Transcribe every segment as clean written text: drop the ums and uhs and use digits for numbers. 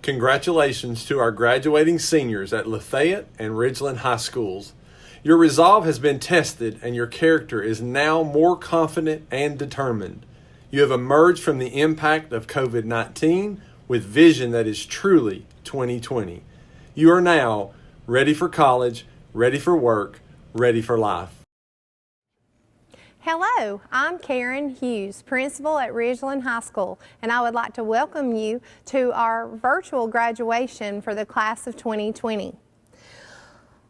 Congratulations to our graduating seniors at Lafayette and Ridgeland High Schools. Your resolve has been tested and your character is now more confident and determined. You have emerged from the impact of COVID-19 with vision that is truly 2020. You are now ready for college, ready for work, ready for life. Hello, I'm Karen Hughes, principal at Ridgeland High School, and I would like to welcome you to our virtual graduation for the class of 2020.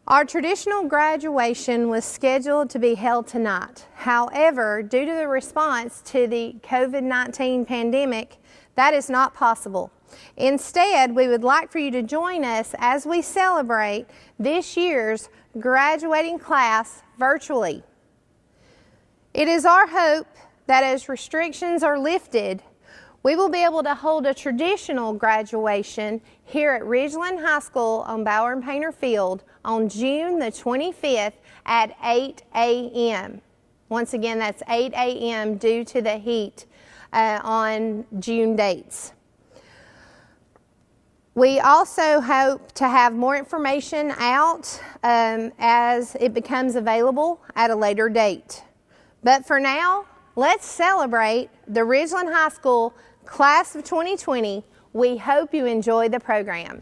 Our traditional graduation was scheduled to be held tonight. However, due to the response to the COVID-19 pandemic, that is not possible. Instead, we would like for you to join us as we celebrate this year's graduating class virtually. It is our hope that as restrictions are lifted, we will be able to hold a traditional graduation here at Ridgeland High School on Bower and Painter Field on June the 25th at 8 a.m. Once again, that's 8 a.m. due to the heat on June dates. We also hope to have more information out as it becomes available at a later date. But for now, let's celebrate the Ridgeland High School Class of 2020. We hope you enjoy the program.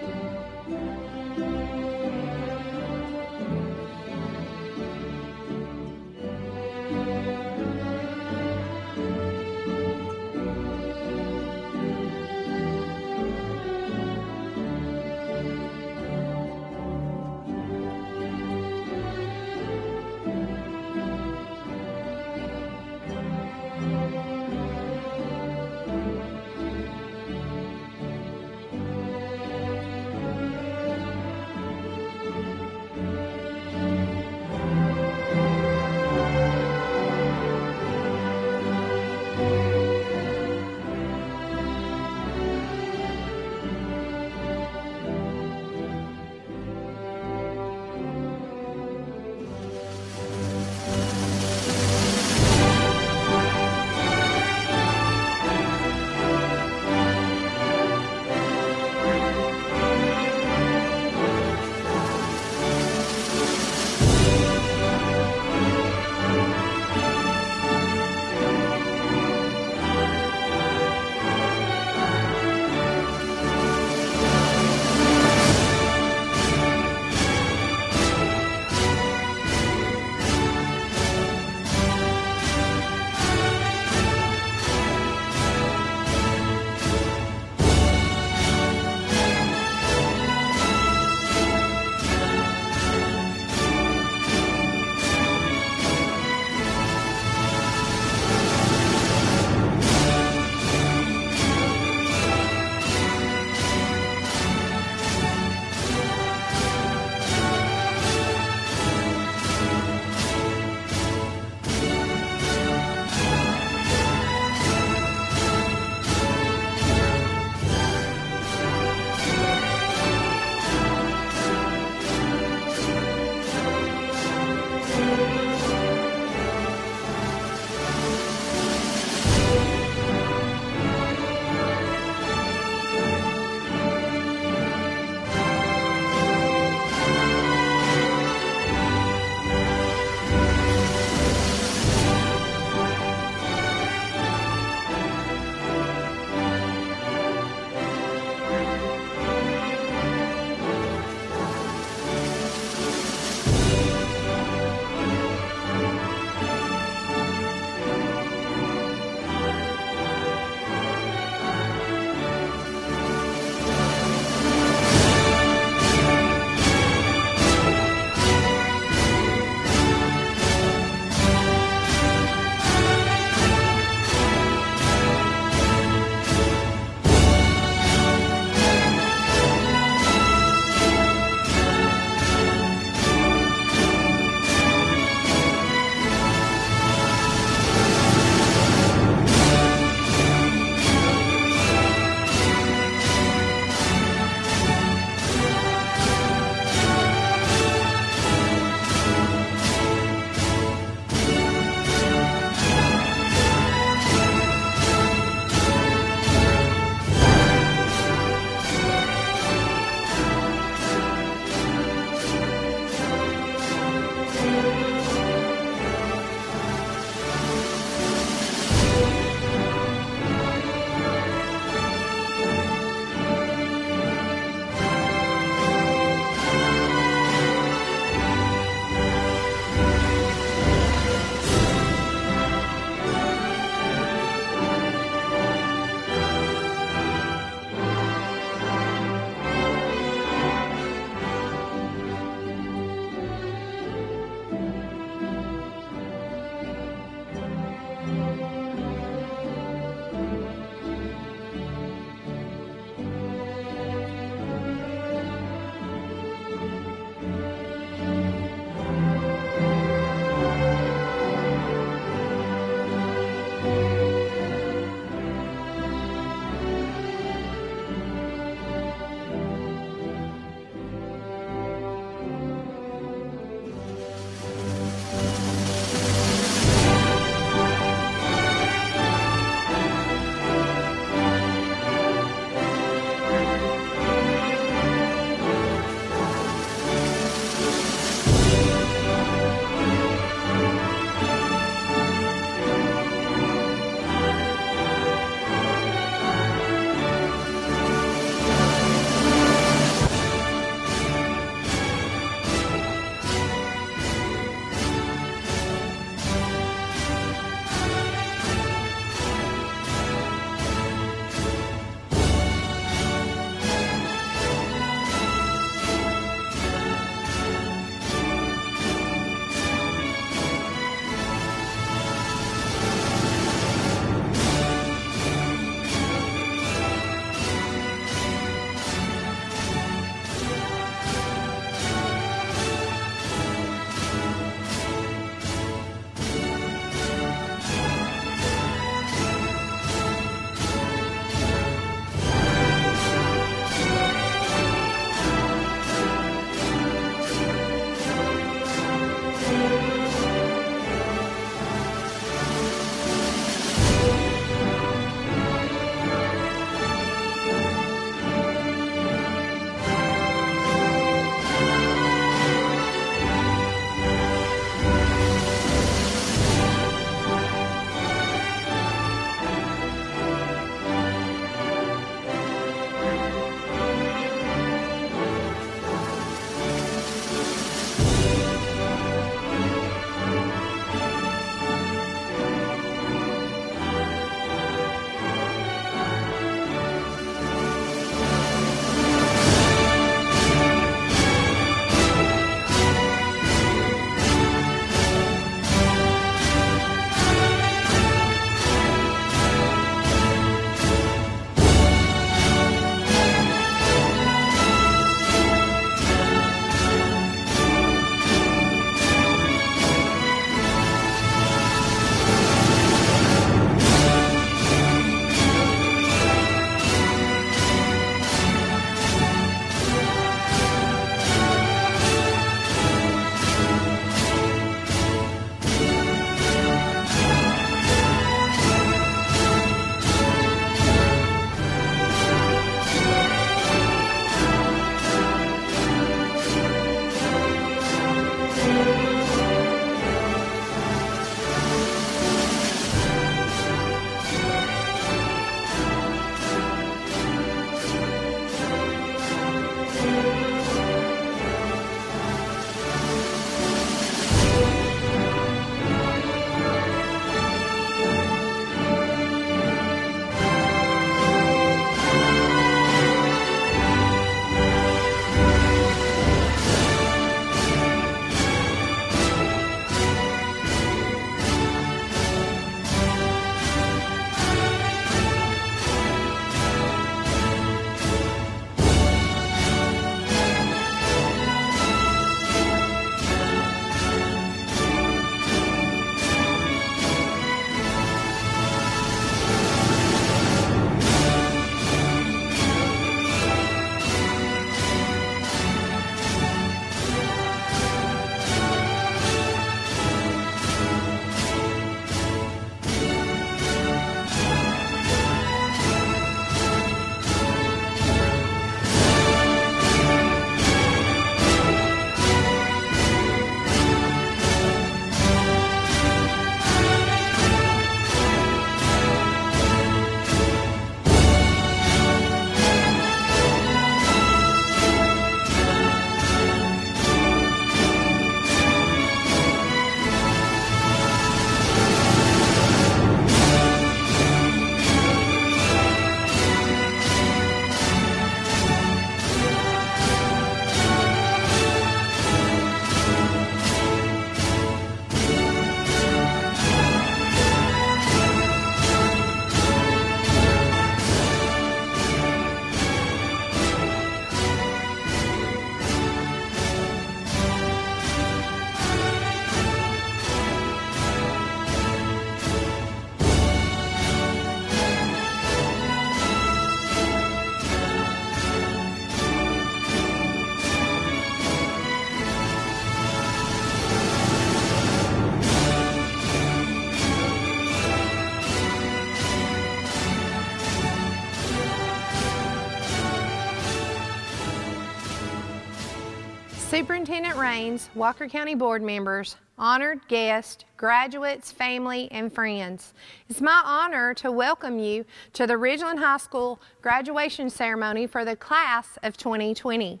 Superintendent Raines, Walker County Board members, honored guests, graduates, family, and friends. It's my honor to welcome you to the Ridgeland High School graduation ceremony for the class of 2020.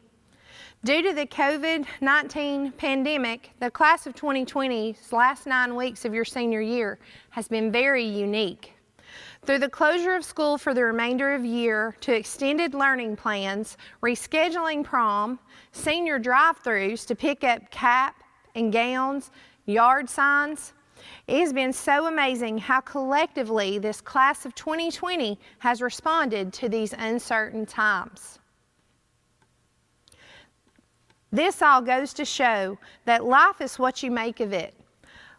Due to the COVID-19 pandemic, the class of 2020's last 9 weeks of your senior year has been very unique. Through the closure of school for the remainder of the year to extended learning plans, rescheduling prom, senior drive-thrus to pick up cap and gowns, yard signs, it has been so amazing how collectively this class of 2020 has responded to these uncertain times. This all goes to show that life is what you make of it.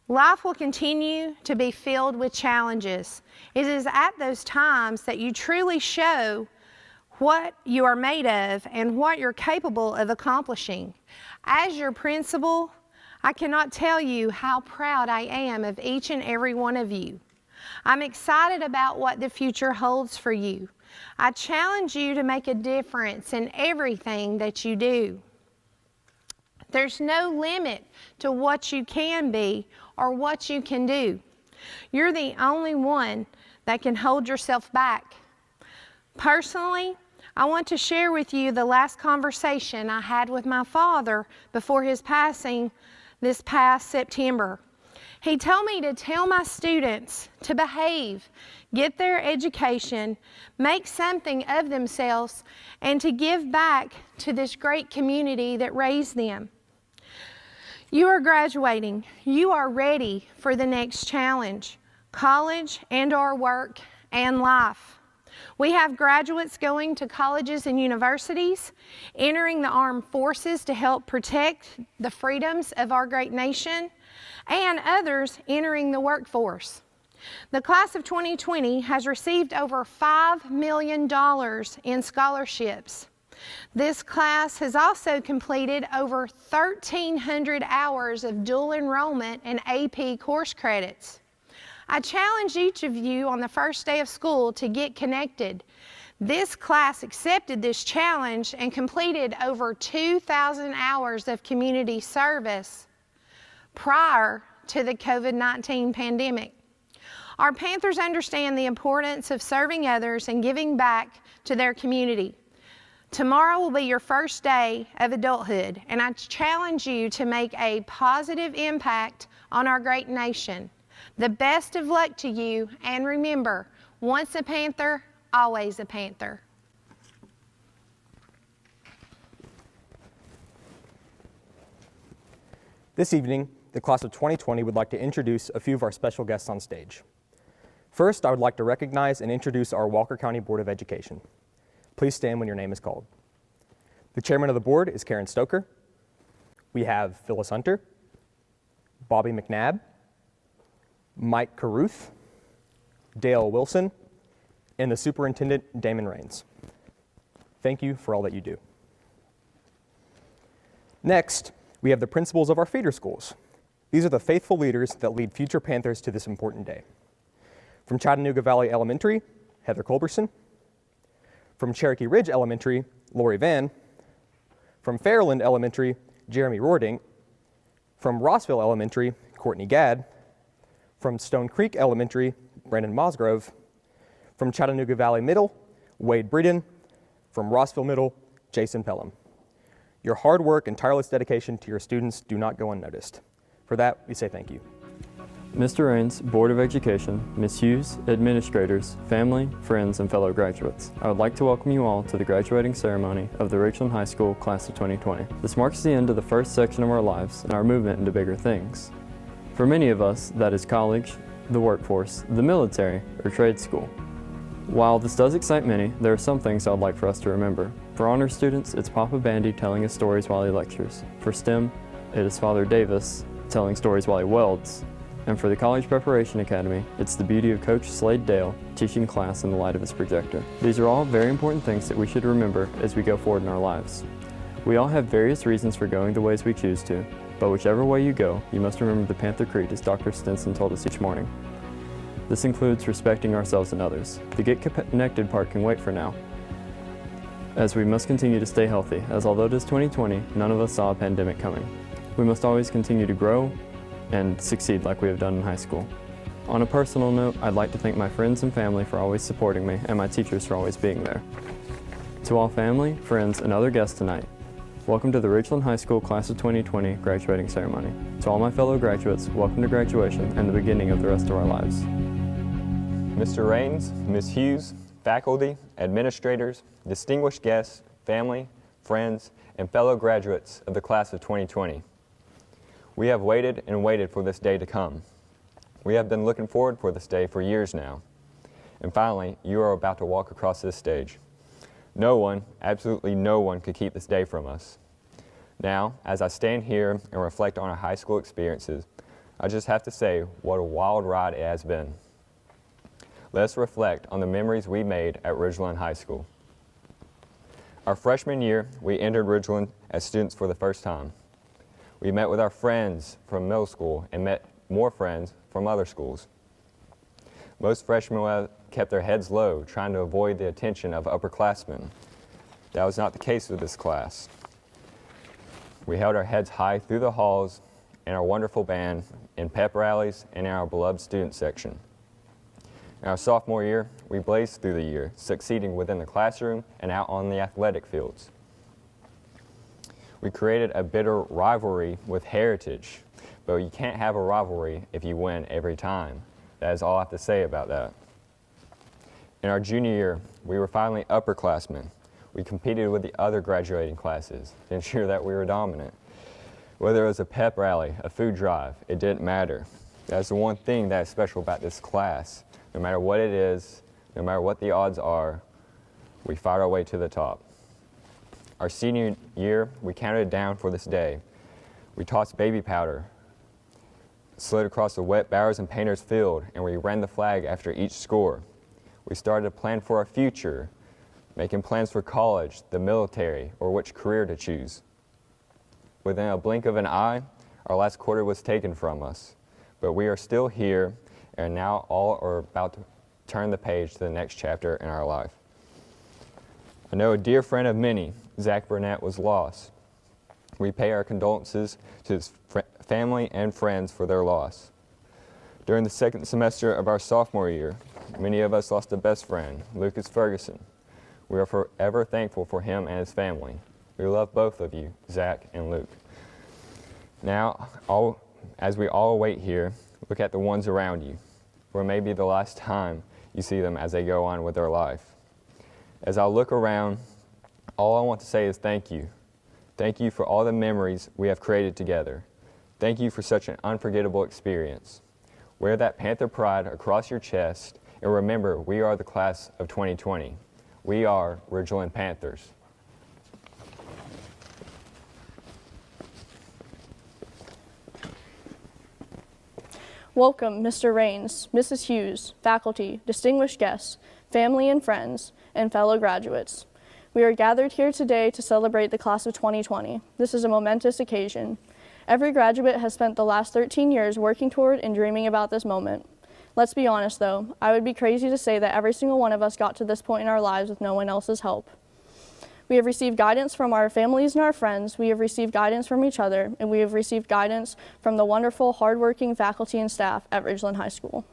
Life will continue to be filled with challenges. It is at those times that you truly show what you are made of and what you're capable of accomplishing. As your principal, I cannot tell you how proud I am of each and every one of you. I'm excited about what the future holds for you. I challenge you to make a difference in everything that you do. There's no limit to what you can be or what you can do. You're the only one that can hold yourself back. Personally, I want to share with you the last conversation I had with my father before his passing this past September. He told me to tell my students to behave, get their education, make something of themselves, and to give back to this great community that raised them. You are graduating. You are ready for the next challenge, college and/or work and life. We have graduates going to colleges and universities, entering the armed forces to help protect the freedoms of our great nation, and others entering the workforce. The class of 2020 has received over $5 million in scholarships. This class has also completed over 1,300 hours of dual enrollment and AP course credits. I challenge each of you on the first day of school to get connected. This class accepted this challenge and completed over 2,000 hours of community service prior to the COVID-19 pandemic. Our Panthers understand the importance of serving others and giving back to their community. Tomorrow will be your first day of adulthood, and I challenge you to make a positive impact on our great nation. The best of luck to you, and remember, once a Panther, always a Panther. This evening, the class of 2020 would like to introduce a few of our special guests on stage. First, I would like to recognize and introduce our Walker County Board of Education. Please stand when your name is called. The chairman of the board is Karen Stoker. We have Phyllis Hunter, Bobby McNabb, Mike Caruth, Dale Wilson, and the superintendent, Damon Raines. Thank you for all that you do. Next, we have the principals of our feeder schools. These are the faithful leaders that lead future Panthers to this important day. From Chattanooga Valley Elementary, Heather Culberson. From Cherokee Ridge Elementary, Lori Van. From Fairland Elementary, Jeremy Rording. From Rossville Elementary, Courtney Gadd. From Stone Creek Elementary, Brandon Mosgrove. From Chattanooga Valley Middle, Wade Breeden. From Rossville Middle, Jason Pelham. Your hard work and tireless dedication to your students do not go unnoticed. For that, we say thank you. Mr. Raines, Board of Education, Ms. Hughes, administrators, family, friends, and fellow graduates, I would like to welcome you all to the graduating ceremony of the Ridgeland High School Class of 2020. This marks the end of the first section of our lives and our movement into bigger things. For many of us, that is college, the workforce, the military, or trade school. While this does excite many, there are some things I would like for us to remember. For honor students, it's Papa Bandy telling us stories while he lectures. For STEM, it is Father Davis telling stories while he welds. And for the College Preparation Academy, it's the beauty of Coach Slade Dale teaching class in the light of his projector. These are all very important things that we should remember as we go forward in our lives. We all have various reasons for going the ways we choose to, but whichever way you go, you must remember the Panther Creed as Dr. Stinson told us each morning. This includes respecting ourselves and others. The Get Connected part can wait for now. as we must continue to stay healthy, as although it is 2020, none of us saw a pandemic coming. We must always continue to grow and succeed like we have done in high school. On a personal note, I'd like to thank my friends and family for always supporting me and my teachers for always being there. To all family, friends, and other guests tonight, welcome to the Ridgeland High School Class of 2020 graduating ceremony. To all my fellow graduates, welcome to graduation and the beginning of the rest of our lives. Mr. Rains, Ms. Hughes, faculty, administrators, distinguished guests, family, friends, and fellow graduates of the Class of 2020. We have waited and waited for this day to come. We have been looking forward for this day for years now. And finally, you are about to walk across this stage. No one, absolutely no one, could keep this day from us. Now, as I stand here and reflect on our high school experiences, I just have to say what a wild ride it has been. Let's reflect on the memories we made at Ridgeland High School. Our freshman year, we entered Ridgeland as students for the first time. We met with our friends from middle school and met more friends from other schools. Most freshmen kept their heads low, trying to avoid the attention of upperclassmen. That was not the case with this class. We held our heads high through the halls in our wonderful band, in pep rallies, and in our beloved student section. In our sophomore year, we blazed through the year, succeeding within the classroom and out on the athletic fields. We created a bitter rivalry with Heritage, but you can't have a rivalry if you win every time. That is all I have to say about that. In our junior year, we were finally upperclassmen. We competed with the other graduating classes to ensure that we were dominant. Whether it was a pep rally, a food drive, it didn't matter. That's the one thing that is special about this class. No matter what it is, no matter what the odds are, we fight our way to the top. Our senior year, we counted down for this day. We tossed baby powder, slid across the wet Bowers and Painters field, and we ran the flag after each score. We started to plan for our future, making plans for college, the military, or which career to choose. Within a blink of an eye, our last quarter was taken from us, but we are still here, and now all are about to turn the page to the next chapter in our life. I know a dear friend of many, Zach Burnett, was lost. We pay our condolences to his family and friends for their loss. During the second semester of our sophomore year, many of us lost a best friend, Lucas Ferguson. We are forever thankful for him and his family. We love both of you, Zach and Luke. Now, as we all wait here, look at the ones around you, for it may be the last time you see them as they go on with their life. As I look around, all I want to say is thank you. Thank you for all the memories we have created together. Thank you for such an unforgettable experience. Wear that Panther pride across your chest, and remember, we are the class of 2020. We are Ridgeland Panthers. Welcome, Mr. Rains, Mrs. Hughes, faculty, distinguished guests, family and friends, and fellow graduates. We are gathered here today to celebrate the class of 2020. This is a momentous occasion. Every graduate has spent the last 13 years working toward and dreaming about this moment. Let's be honest though, I would be crazy to say that every single one of us got to this point in our lives with no one else's help. We have received guidance from our families and our friends, we have received guidance from each other, and we have received guidance from the wonderful, hardworking faculty and staff at Ridgeland High School.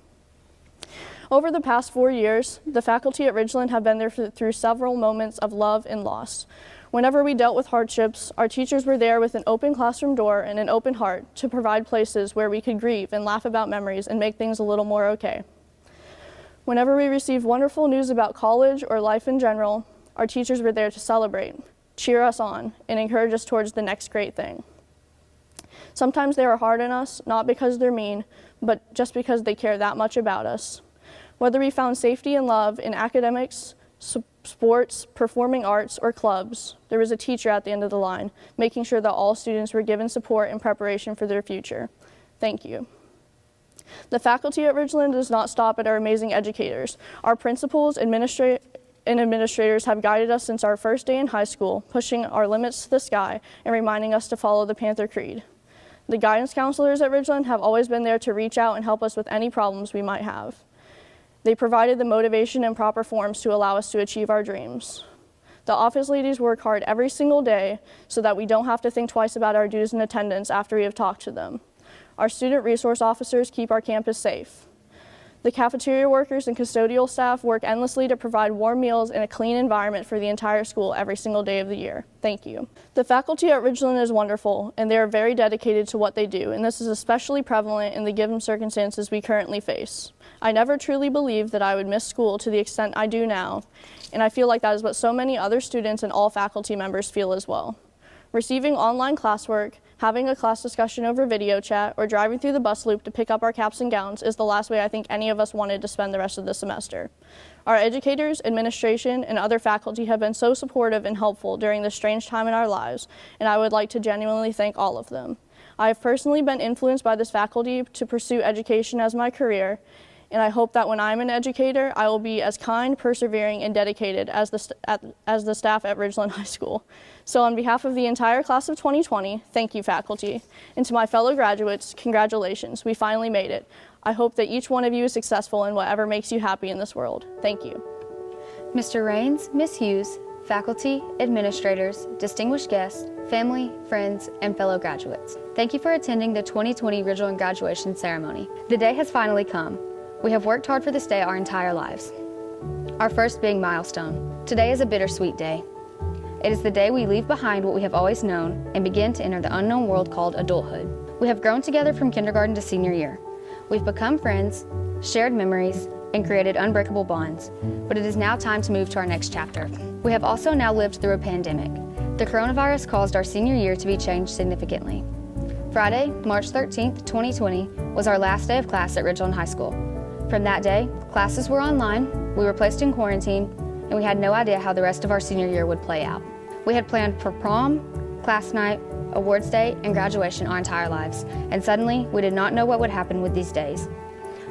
Over the past 4 years, the faculty at Ridgeland have been there through several moments of love and loss. Whenever we dealt with hardships, our teachers were there with an open classroom door and an open heart to provide places where we could grieve and laugh about memories and make things a little more okay. Whenever we received wonderful news about college or life in general, our teachers were there to celebrate, cheer us on, and encourage us towards the next great thing. Sometimes they are hard on us, not because they're mean, but just because they care that much about us. Whether we found safety and love in academics, sports, performing arts, or clubs, there was a teacher at the end of the line, making sure that all students were given support and preparation for their future. Thank you. The faculty at Ridgeland does not stop at our amazing educators. Our principals, administrators have guided us since our first day in high school, pushing our limits to the sky and reminding us to follow the Panther Creed. The guidance counselors at Ridgeland have always been there to reach out and help us with any problems we might have. They provided the motivation and proper forms to allow us to achieve our dreams. The office ladies work hard every single day so that we don't have to think twice about our dues and attendance after we have talked to them. Our student resource officers keep our campus safe. The cafeteria workers and custodial staff work endlessly to provide warm meals and a clean environment for the entire school every single day of the year. Thank you. The faculty at Ridgeland is wonderful, and they are very dedicated to what they do, and this is especially prevalent in the given circumstances we currently face. I never truly believed that I would miss school to the extent I do now, and I feel like that is what so many other students and all faculty members feel as well. Receiving online classwork, having a class discussion over video chat, or driving through the bus loop to pick up our caps and gowns is the last way I think any of us wanted to spend the rest of the semester. Our educators, administration, and other faculty have been so supportive and helpful during this strange time in our lives, and I would like to genuinely thank all of them. I have personally been influenced by this faculty to pursue education as my career, and I hope that when I'm an educator, I will be as kind, persevering, and dedicated as the staff at Ridgeland High School. So on behalf of the entire class of 2020, thank you, faculty. And to my fellow graduates, congratulations, we finally made it. I hope that each one of you is successful in whatever makes you happy in this world. Thank you. Mr. Rains, Ms. Hughes, faculty, administrators, distinguished guests, family, friends, and fellow graduates, thank you for attending the 2020 Ridgeland graduation ceremony. The day has finally come. We have worked hard for this day our entire lives. Our first big milestone. Today is a bittersweet day. It is the day we leave behind what we have always known and begin to enter the unknown world called adulthood. We have grown together from kindergarten to senior year. We've become friends, shared memories, and created unbreakable bonds. But it is now time to move to our next chapter. We have also now lived through a pandemic. The coronavirus caused our senior year to be changed significantly. Friday, March 13th, 2020, was our last day of class at Ridgeland High School. From that day, classes were online, we were placed in quarantine, and we had no idea how the rest of our senior year would play out. We had planned for prom, class night, awards day, and graduation our entire lives, and suddenly we did not know what would happen with these days.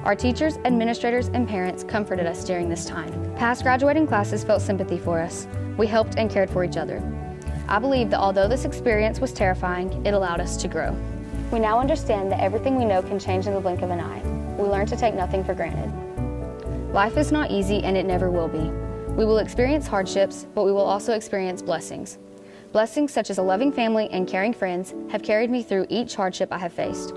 Our teachers, administrators, and parents comforted us during this time. Past graduating classes felt sympathy for us. We helped and cared for each other. I believe that although this experience was terrifying, it allowed us to grow. We now understand that everything we know can change in the blink of an eye. We learn to take nothing for granted. Life is not easy, and it never will be. We will experience hardships, but we will also experience blessings. Blessings such as a loving family and caring friends have carried me through each hardship I have faced.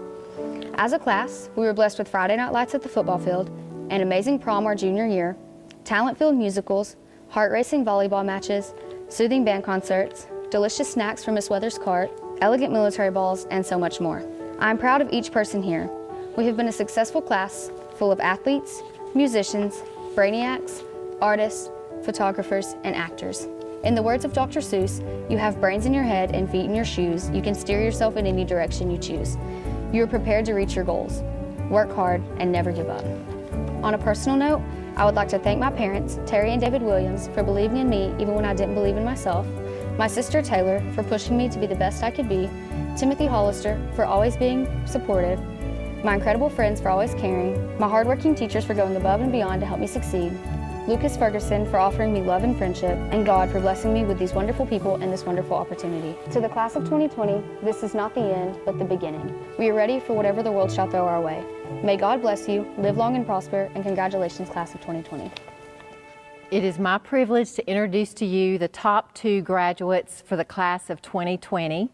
As a class, we were blessed with Friday night lights at the football field, an amazing prom our junior year, talent-filled musicals, heart-racing volleyball matches, soothing band concerts, delicious snacks from Miss Weather's cart, elegant military balls, and so much more. I am proud of each person here. We have been a successful class full of athletes, musicians, brainiacs, artists, photographers, and actors. In the words of Dr. Seuss, you have brains in your head and feet in your shoes. You can steer yourself in any direction you choose. You are prepared to reach your goals. Work hard and never give up. On a personal note, I would like to thank my parents, Terry and David Williams, for believing in me even when I didn't believe in myself, my sister Taylor for pushing me to be the best I could be, Timothy Hollister for always being supportive, my incredible friends for always caring, my hardworking teachers for going above and beyond to help me succeed, Lucas Ferguson for offering me love and friendship, and God for blessing me with these wonderful people and this wonderful opportunity. To the class of 2020, this is not the end, but the beginning. We are ready for whatever the world shall throw our way. May God bless you, live long and prosper, and congratulations, class of 2020. It is my privilege to introduce to you the top 2 graduates for the class of 2020.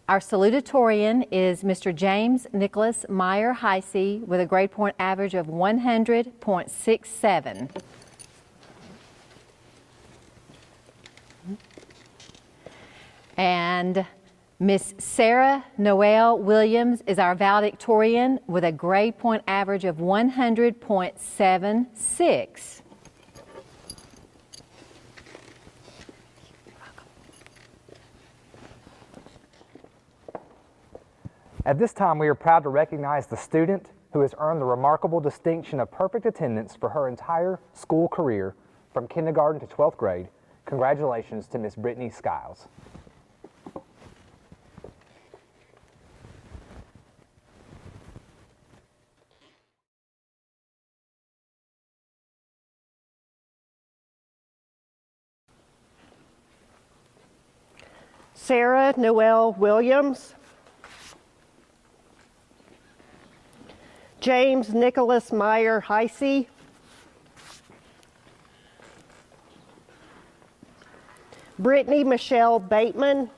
Our salutatorian is Mr. James Nicholas Meyer Heisey with a grade point average of 100.67. And Miss Sarah Noel Williams is our valedictorian with a grade point average of 100.76. At this time, we are proud to recognize the student who has earned the remarkable distinction of perfect attendance for her entire school career from kindergarten to 12th grade. Congratulations to Miss Brittany Skiles. Sarah Noel Williams, James Nicholas Meyer Heisey, Brittany Michelle Bateman,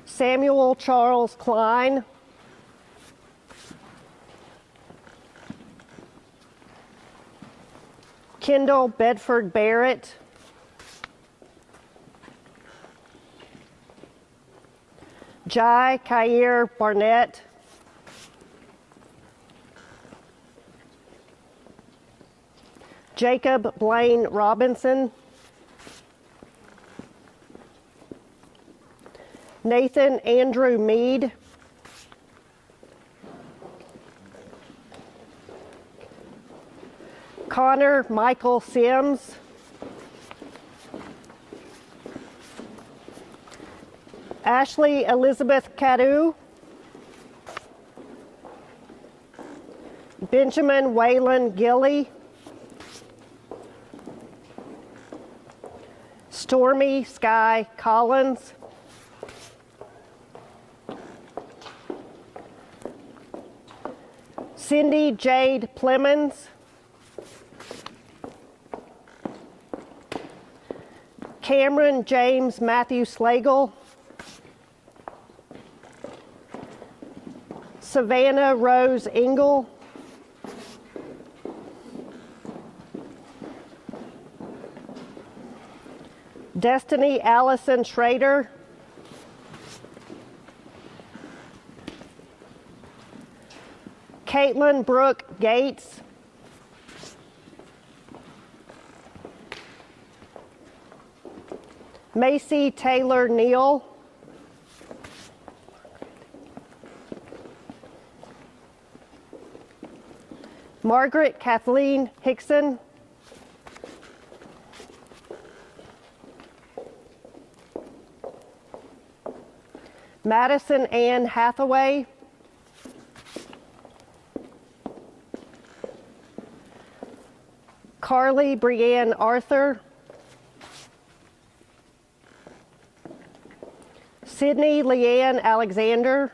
Samuel Charles Klein, Kendall Bedford Barrett, Jai Kair Barnett, Jacob Blaine Robinson, Nathan Andrew Mead, Connor Michael Sims, Ashley Elizabeth Cadu, Benjamin Waylon Gilly, Stormy Sky Collins, Cindy Jade Plemons, Cameron James Matthew Slagle, Savannah Rose Engel, Destiny Allison Schrader, Caitlin Brooke Gates, Macy Taylor Neal, Margaret Kathleen Hickson, Madison Ann Hathaway, Carly Brianne Arthur, Sydney Leanne Alexander,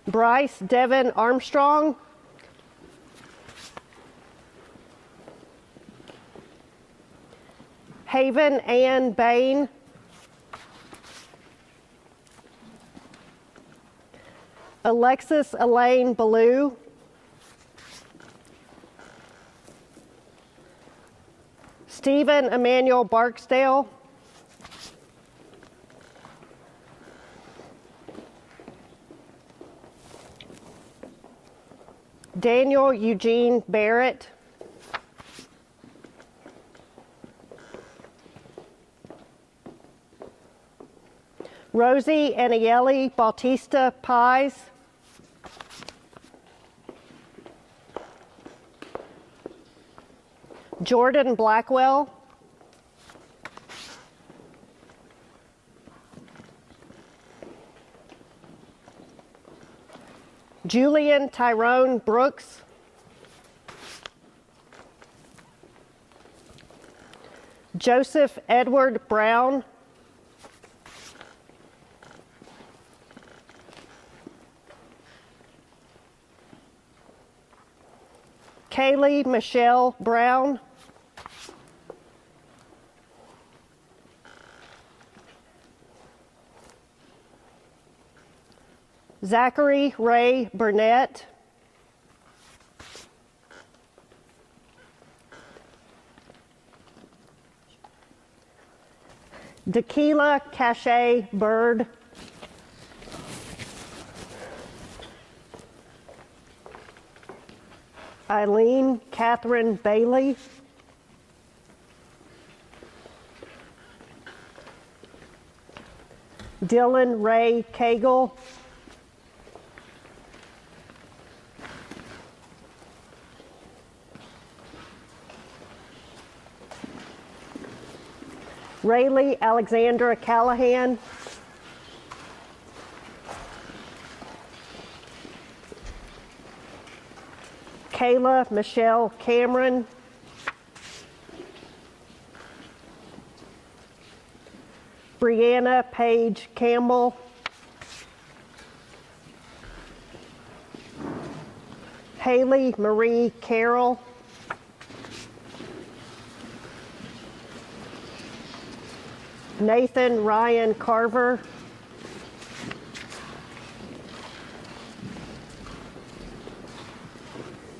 Bryce Devin Armstrong, Haven Ann Bain, Alexis Elaine Ballou, Stephen Emmanuel Barksdale, Daniel Eugene Barrett, Rosie Aniele Bautista Pies, Jordan Blackwell, Julian Tyrone Brooks, Joseph Edward Brown, Kaylee Michelle Brown, Zachary Ray Burnett, Daquila Cache Bird, Eileen Catherine Bailey, Dylan Ray Cagle, Rayleigh Alexandra Callahan, Kayla Michelle Cameron, Brianna Paige Campbell, Haley Marie Carroll, Nathan Ryan Carver,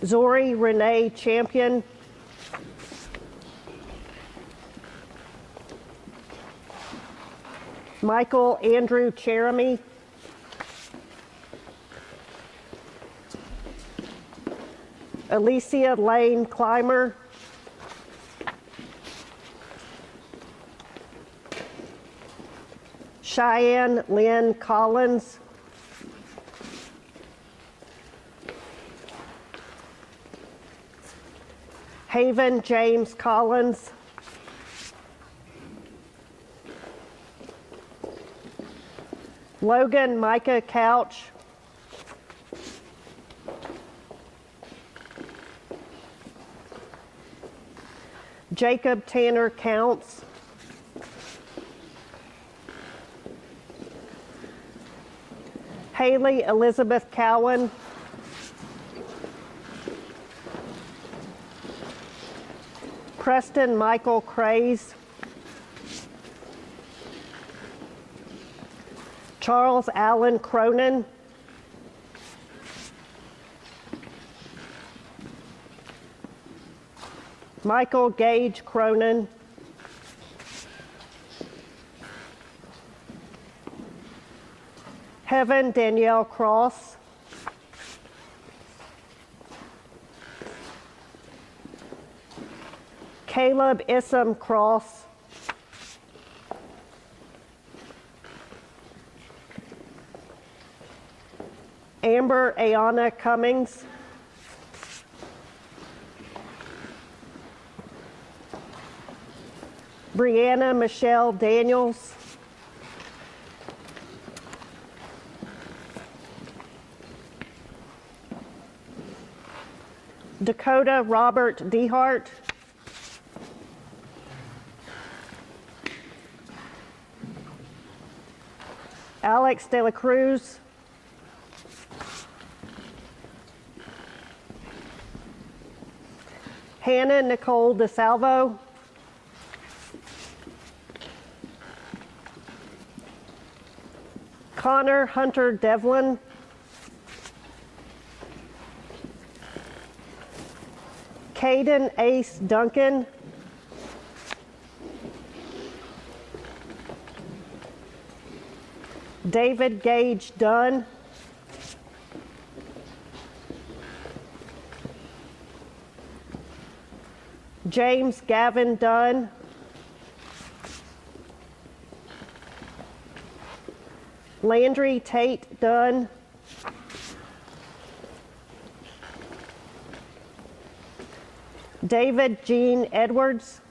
Zori Renee Champion, Michael Andrew Cheremy, Alicia Lane Clymer, Cheyenne Lynn Collins, Haven James Collins, Logan Micah Couch, Jacob Tanner Counts, Haley Elizabeth Cowan, Preston Michael Craze, Charles Allen Cronin, Michael Gage Cronin, Heaven Danielle Cross, Caleb Issam Cross, Amber Ayana Cummings, Brianna Michelle Daniels, Dakota Robert Dehart, Alex De La Cruz, Hannah Nicole DeSalvo, Connor Hunter Devlin, Caden Ace Duncan, David Gage Dunn, James Gavin Dunn, Landry Tate Dunn, David Jean Edwards,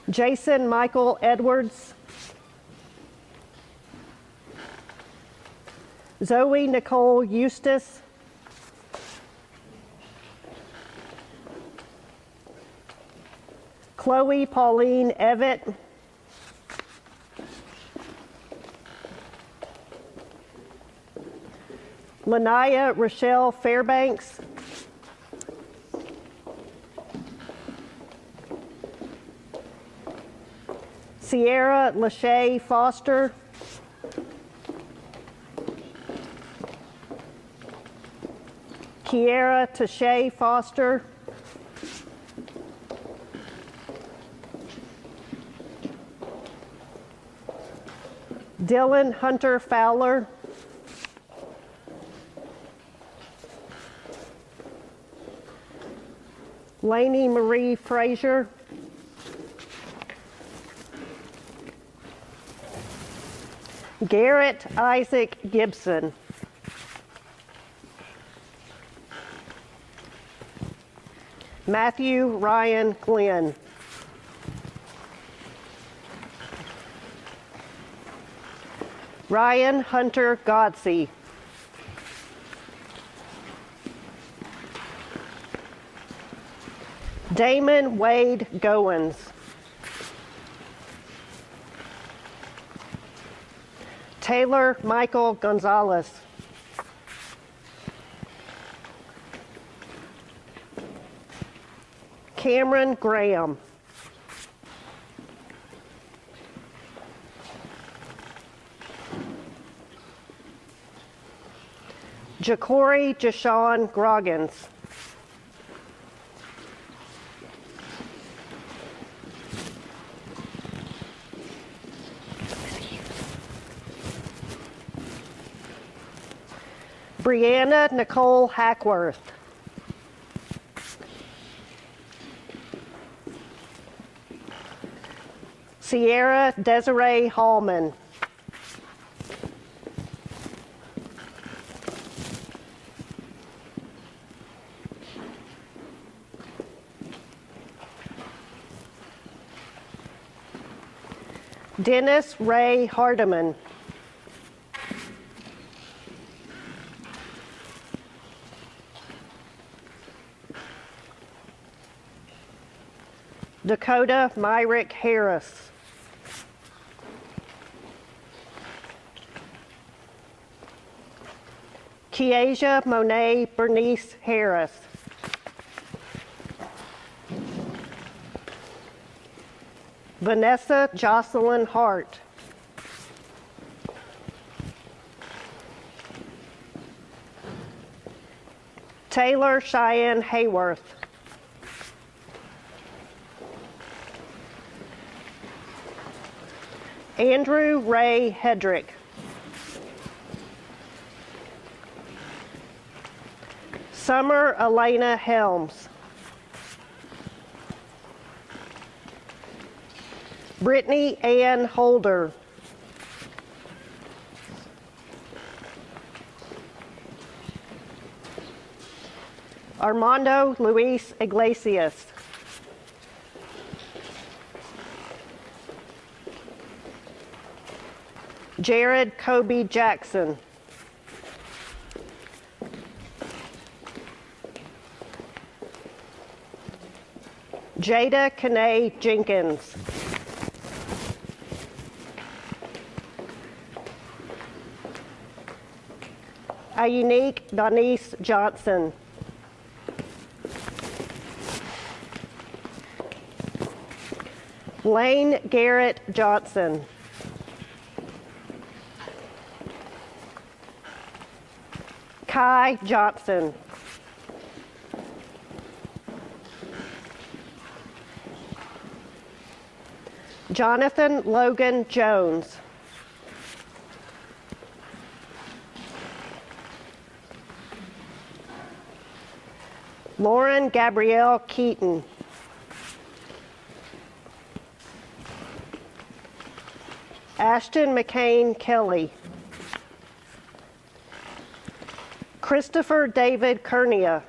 Jason Michael Edwards, Zoe Nicole Eustace, Chloe Pauline Evett, Lanaya Rochelle Fairbanks, Sierra Lachey Foster, Kiera Tashay Foster, Dylan Hunter Fowler, Lainey Marie Frazier, Garrett Isaac Gibson, Matthew Ryan Glenn, Ryan Hunter Godsey, Damon Wade Goins, Taylor Michael Gonzalez. Cameron Graham. Ja'Cory Jashawn Groggins. Brianna Nicole Hackworth. Sierra Desiree Hallman. Dennis Ray Hardiman. Dakota Myrick Harris. Kiasia Monet Bernice Harris. Vanessa Jocelyn Hart. Taylor Cheyenne Hayworth. Andrew Ray Hedrick. Summer Elena Helms. Brittany Ann Holder. Armando Luis Iglesias. Jared Kobe Jackson. Jada Kanae Jenkins. Ayunique Donise Johnson. Lane Garrett Johnson. Kai Johnson. Jonathan Logan Jones. Lauren Gabrielle Keaton. Ashton McCain Kelly. Christopher David Kernia.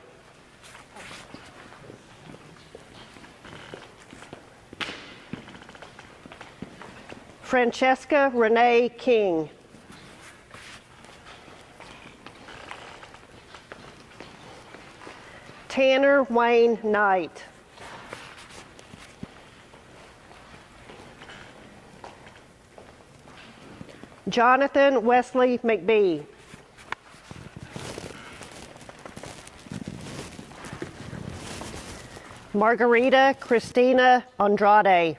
Francesca Renee King. Tanner Wayne Knight. Jonathan Wesley McBee. Margarita Christina Andrade.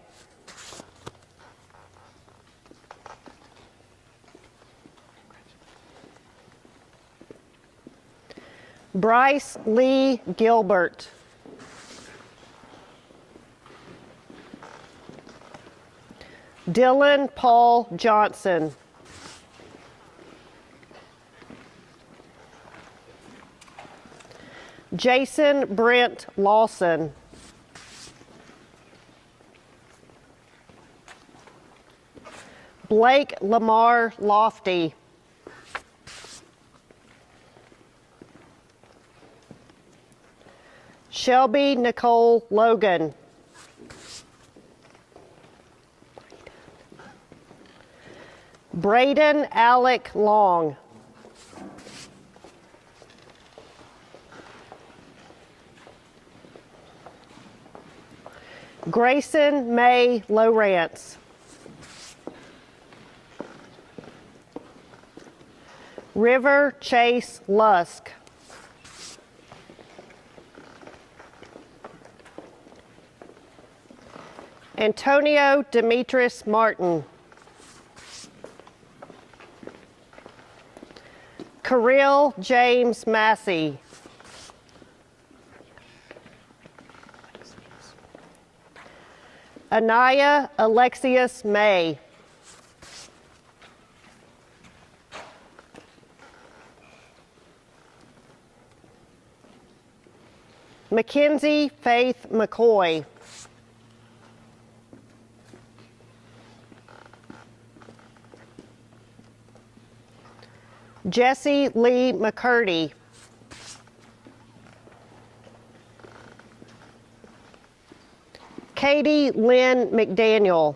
Bryce Lee Gilbert. Dylan Paul Johnson. Jason Brent Lawson. Blake Lamar Lofty. Shelby Nicole Logan. Braden Alec Long. Grayson May Lowrance. River Chase Lusk. Antonio Demetris Martin. Kirill James Massey. Anaya Alexius May. Mackenzie Faith McCoy. Jesse Lee McCurdy. Katie Lynn McDaniel.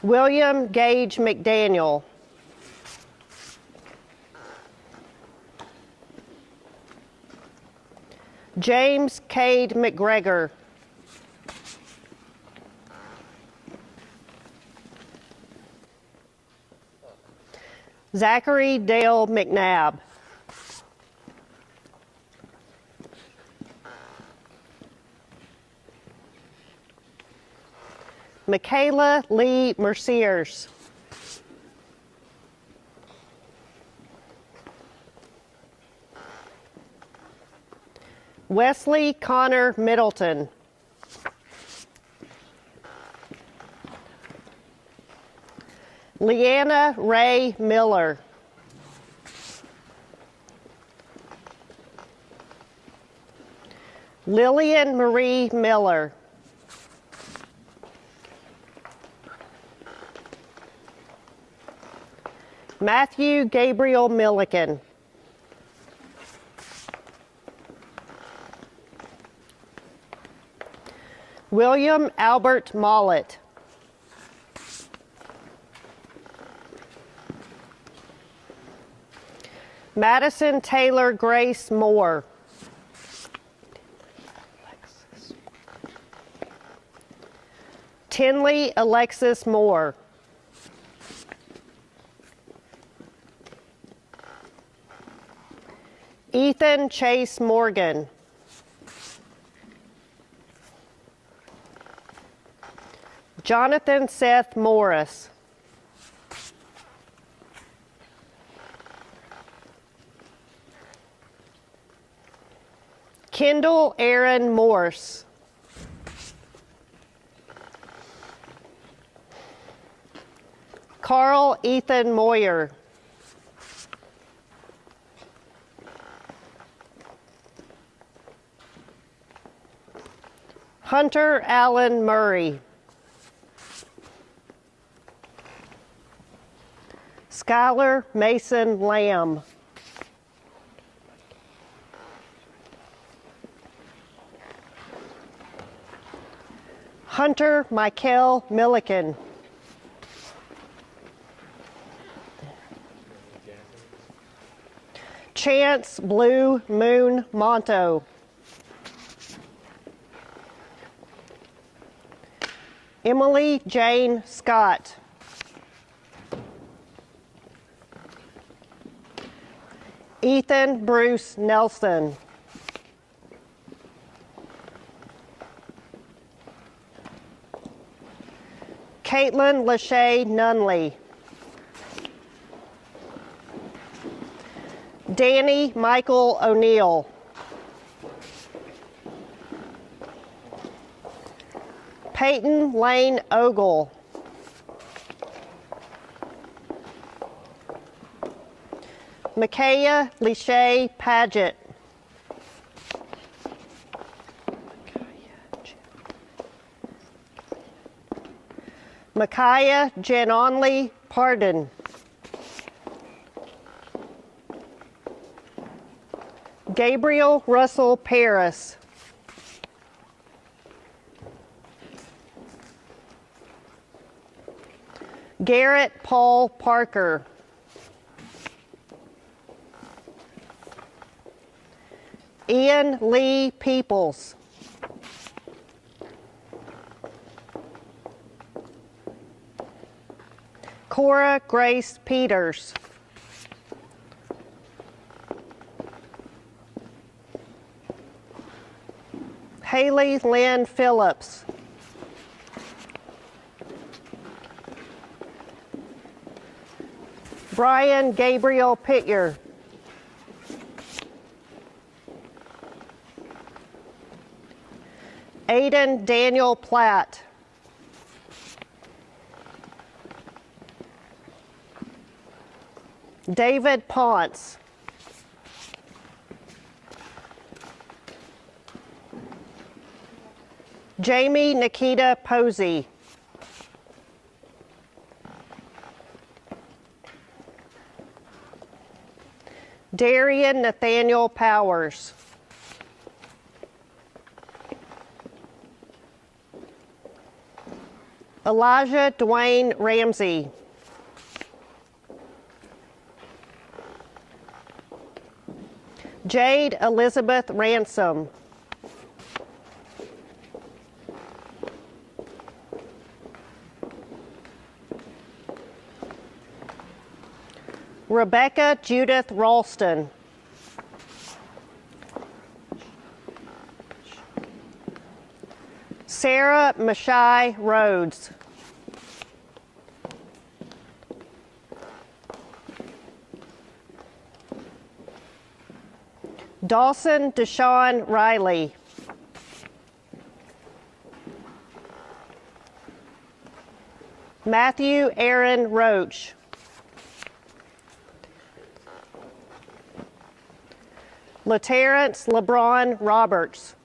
William Gage McDaniel. James Cade McGregor. Zachary Dale McNabb. Michaela Lee Merciers. Wesley Connor Middleton. Leanna Ray Miller. Lillian Marie Miller. Matthew Gabriel Milliken. William Albert Mollett. Madison Taylor Grace Moore. Tinley Alexis Moore. Ethan Chase Morgan. Jonathan Seth Morris. Kendall Aaron Morse. Carl Ethan Moyer. Hunter Allen Murray. Skylar Mason Lamb. Hunter Michael Milliken. Chance Blue Moon Monto. Emily Jane Scott. Ethan Bruce Nelson. Caitlin Lachey Nunley. Danny Michael O'Neill. Peyton Lane Ogle. Micaiah Lachey Paget. Micaiah Janonley Pardon. Gabriel Russell Paris. Garrett Paul Parker. Ian Lee Peoples. Cora Grace Peters. Haley Lynn Phillips. Brian Gabriel Pityer. Aiden Daniel Platt. David Ponce. Jamie Nikita Posey. Darian Nathaniel Powers. Elijah Dwayne Ramsey. Jade Elizabeth Ransom. Rebecca Judith Ralston. Sarah Mashai Rhodes. Dawson Deshaun Riley. Matthew Aaron Roach. LaTerrence LeBron Roberts.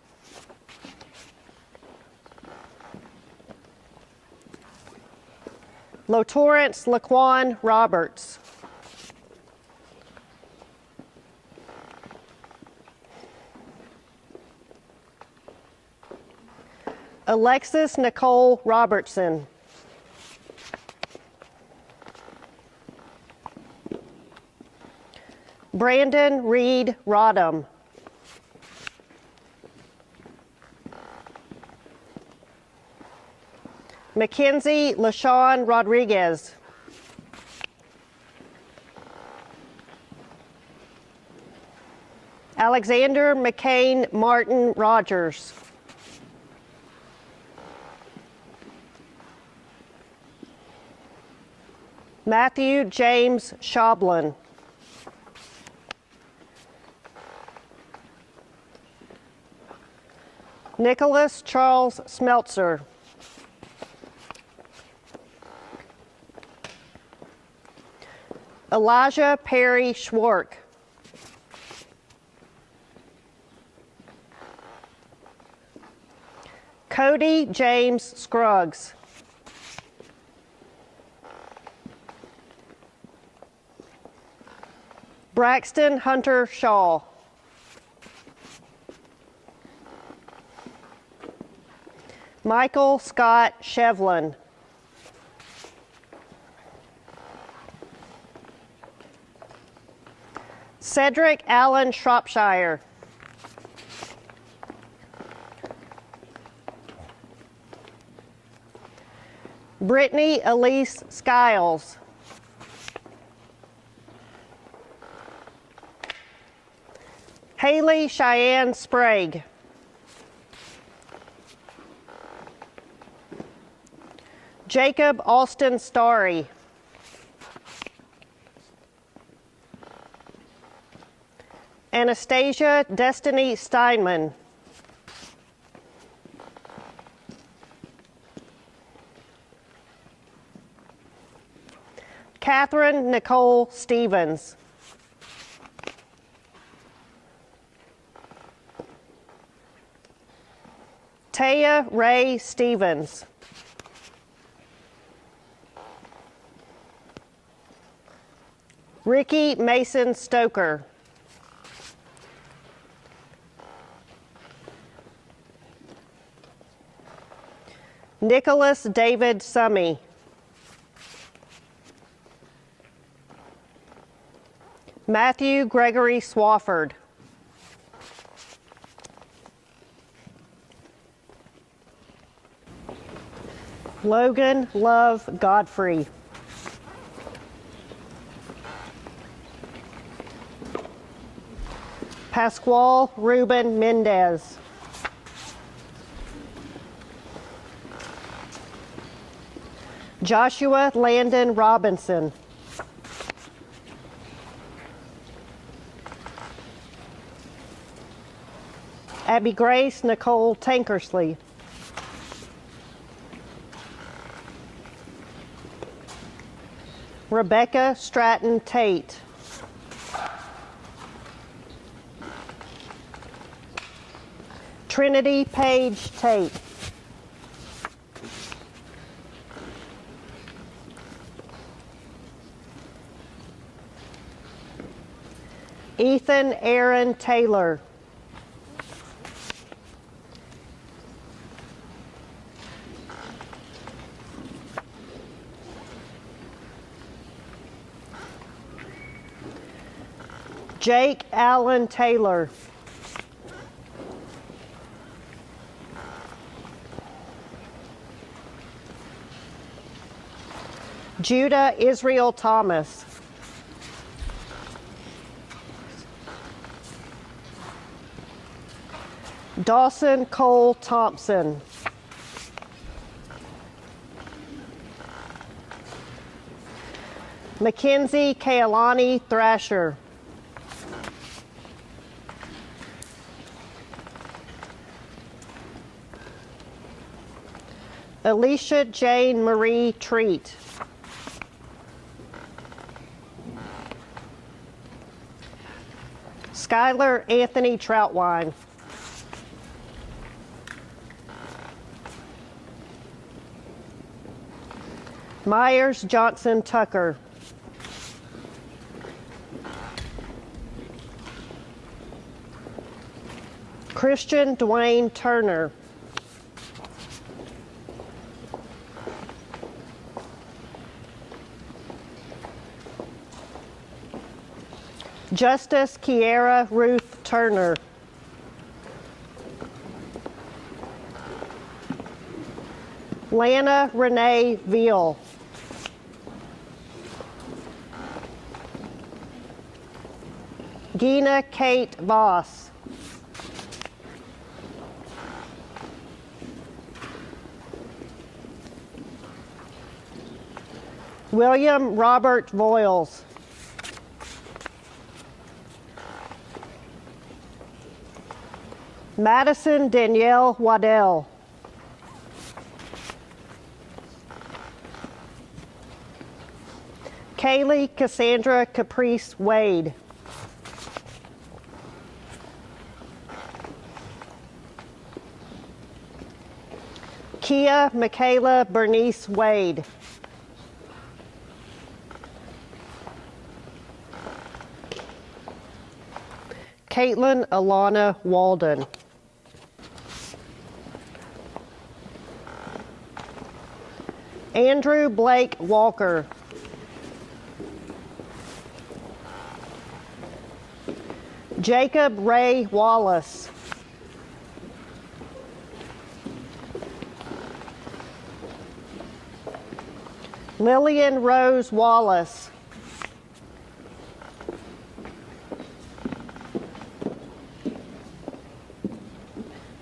LaTorrence Laquan Roberts. Alexis Nicole Robertson. Brandon Reed Rodham. Mackenzie LaShawn Rodriguez. Alexander McCain Martin Rogers. Matthew James Shoblin. Nicholas Charles Smeltzer. Elijah Perry Schwark. Cody James Scruggs. Braxton Hunter Shaw. Michael Scott Shevlin. Cedric Allen Shropshire. Brittany Elise Skiles. Haley Cheyenne Sprague. Jacob Austin Starry. Anastasia Destiny Steinman. Catherine Nicole Stevens. Taya Ray Stevens. Ricky Mason Stoker. Nicholas David Summy. Matthew Gregory Swafford. Logan Love Godfrey. Pascual Ruben Mendez. Joshua Landon Robinson. Abby Grace Nicole Tankersley. Rebecca Stratton Tate. Trinity Page Tate. Ethan Aaron Taylor. Jake Allen Taylor. Judah Israel Thomas. Dawson Cole Thompson. Mackenzie Kailani Thrasher. Alicia Jane Marie Treat. Skylar Anthony Troutwine. Myers Johnson Tucker. Christian Dwayne Turner. Justice Kiera Ruth Turner. Lana Renee Veal. Gina Kate Voss. William Robert Voiles. Madison Danielle Waddell. Kaylee Cassandra Caprice Wade. Kia Michaela Bernice Wade. Caitlin Alana Walden. Andrew Blake Walker. Jacob Ray Wallace. Lillian Rose Wallace.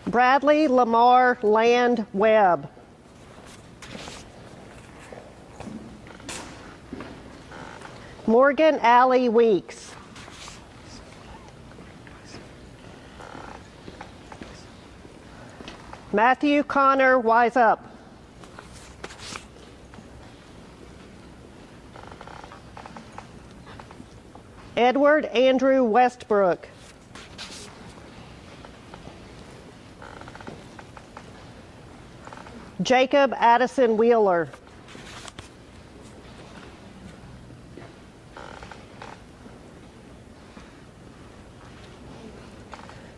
Bradley Lamar Land Webb. Morgan Alley Weeks. Matthew Connor Wise Up. Edward Andrew Westbrook. Jacob Addison Wheeler.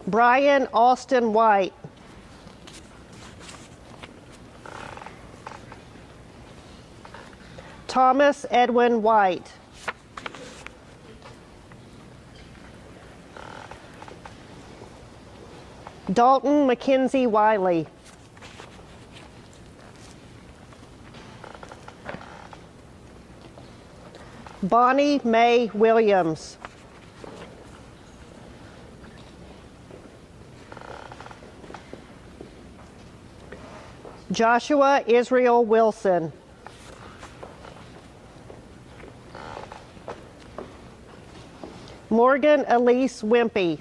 Brian Austin White. Thomas Edwin White. Dalton Mackenzie Wiley. Bonnie Mae Williams. Joshua Israel Wilson. Morgan Elise Wimpy.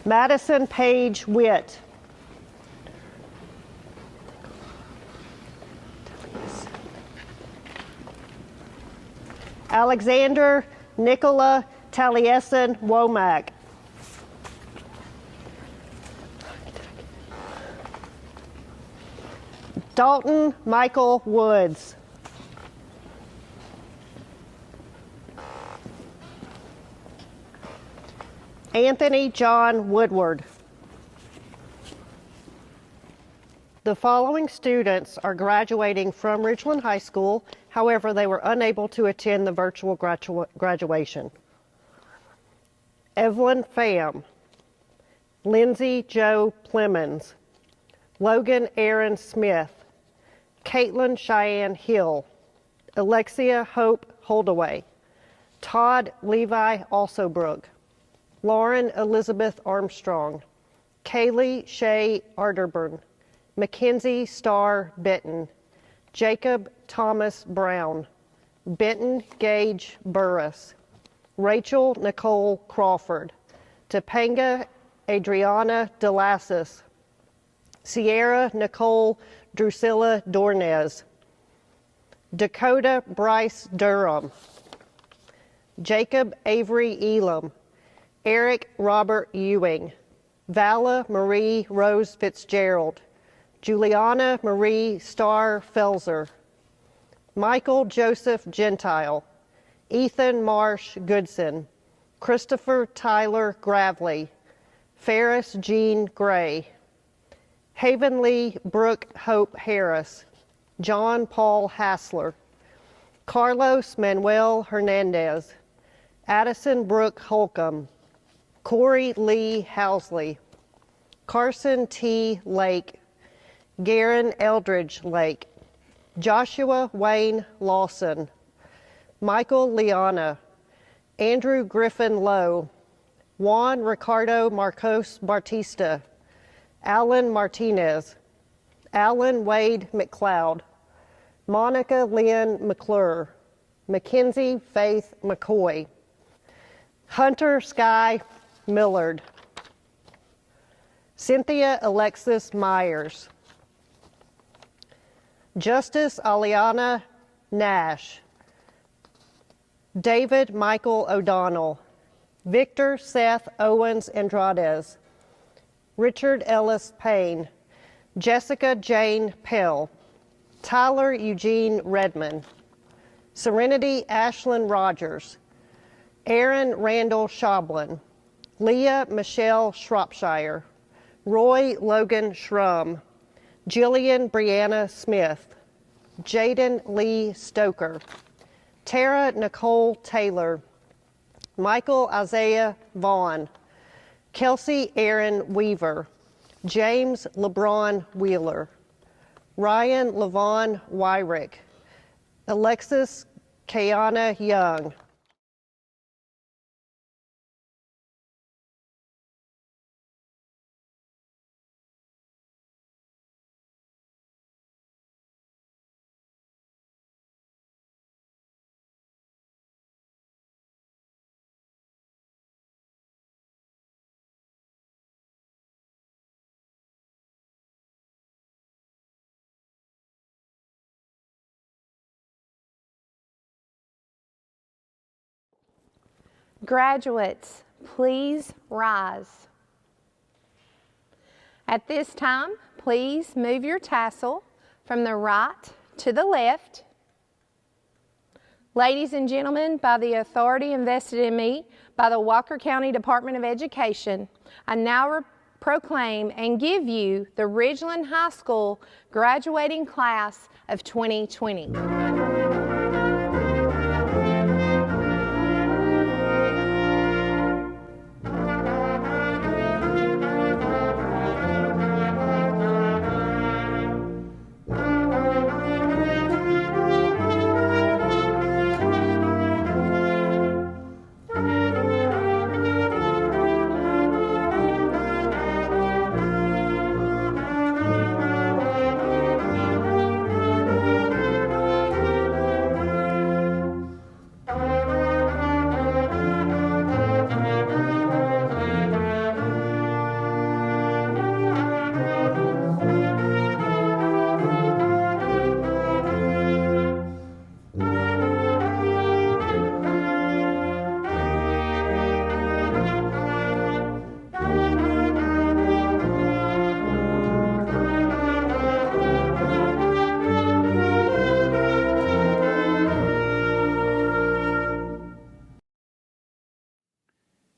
Madison Page Witt. Alexander Nicola Taliesin Womack. Dalton Michael Woods. Anthony John Woodward. The following students are graduating from Ridgeland High School. However, they were unable to attend the virtual graduation. Evelyn Pham, Lindsay Joe Plemons, Logan Aaron Smith, Caitlin Cheyenne Hill, Alexia Hope Holdaway, Todd Levi Alsobrook, Lauren Elizabeth Armstrong, Kaylee Shea Arterburn, Mackenzie Starr Benton, Jacob Thomas Brown, Benton Gage Burris, Rachel Nicole Crawford, Topanga Adriana DeLassis, Sierra Nicole Drusilla Dornez, Dakota Bryce Durham, Jacob Avery Elam, Eric Robert Ewing, Vala Marie Rose Fitzgerald, Juliana Marie Starr Felser, Michael Joseph Gentile, Ethan Marsh Goodson, Christopher Tyler Gravely, Ferris Jean Gray, Havenly Brooke Hope Harris, John Paul Hassler, Carlos Manuel Hernandez, Addison Brooke Holcomb, Corey Lee Housley, Carson T. Lake, Garen Eldridge Lake, Joshua Wayne Lawson, Michael Liana, Andrew Griffin Lowe, Juan Ricardo Marcos Bartista, Alan Martinez, Alan Wade McLeod, Monica Lynn McClure, Mackenzie Faith McCoy, Hunter Sky Millard, Cynthia Alexis Myers, Justice Aliana Nash, David Michael O'Donnell, Victor Seth Owens Andrades, Richard Ellis Payne, Jessica Jane Pell, Tyler Eugene Redmond, Serenity Ashlyn Rogers, Aaron Randall Shoblin, Leah Michelle Shropshire, Roy Logan Shrum, Jillian Brianna Smith, Jaden Lee Stoker, Tara Nicole Taylor, Michael Isaiah Vaughn, Kelsey Aaron Weaver, James LeBron Wheeler, Ryan Levon Wyrick, Alexis Kayana Young, Graduates, please rise. At this time, please move your tassel from the right to the left. Ladies and gentlemen, by the authority invested in me by the Walker County Department of Education, I now proclaim and give you the Ridgeland High School graduating class of 2020.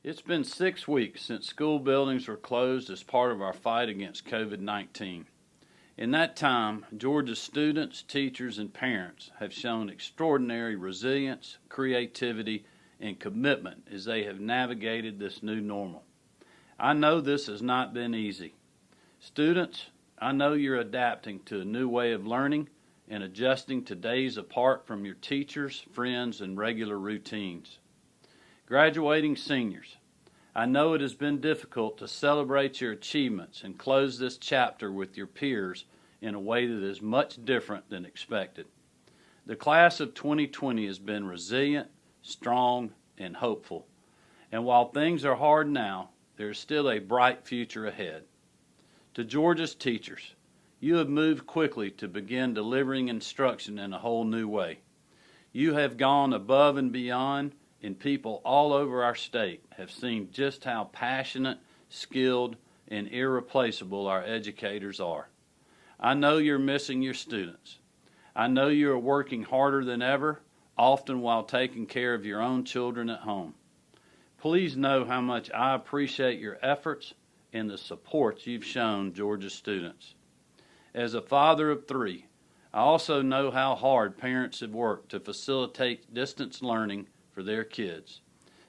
It's been 6 weeks since school buildings were closed as part of our fight against COVID-19. In that time, Georgia's students, teachers, and parents have shown extraordinary resilience, creativity, and commitment as they have navigated this new normal. I know this has not been easy. Students, I know you're adapting to a new way of learning and adjusting to days apart from your teachers, friends, and regular routines. Graduating seniors, I know it has been difficult to celebrate your achievements and close this chapter with your peers in a way that is much different than expected. The class of 2020 has been resilient, strong, and hopeful. And while things are hard now, there is still a bright future ahead. To Georgia's teachers, you have moved quickly to begin delivering instruction in a whole new way. You have gone above and beyond, and people all over our state have seen just how passionate, skilled, and irreplaceable our educators are. I know you're missing your students. I know you are working harder than ever, often while taking care of your own children at home. Please know how much I appreciate your efforts and the support you've shown Georgia's students. As a father of 3, I also know how hard parents have worked to facilitate distance learning for their kids.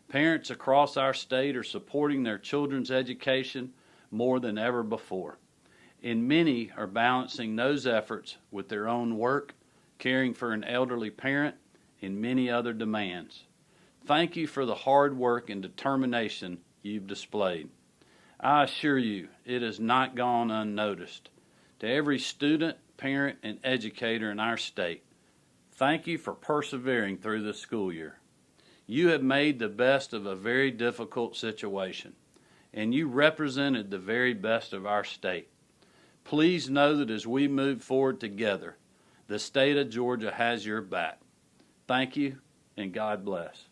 Parents across our state are supporting their children's education more than ever before, and many are balancing those efforts with their own work, caring for an elderly parent, and many other demands. Thank you for the hard work and determination you've displayed. I assure you, it has not gone unnoticed. To every student, parent, and educator in our state, thank you for persevering through this school year. You have made the best of a very difficult situation, and you represented the very best of our state. Please know that as we move forward together, the state of Georgia has your back. Thank you, and God bless.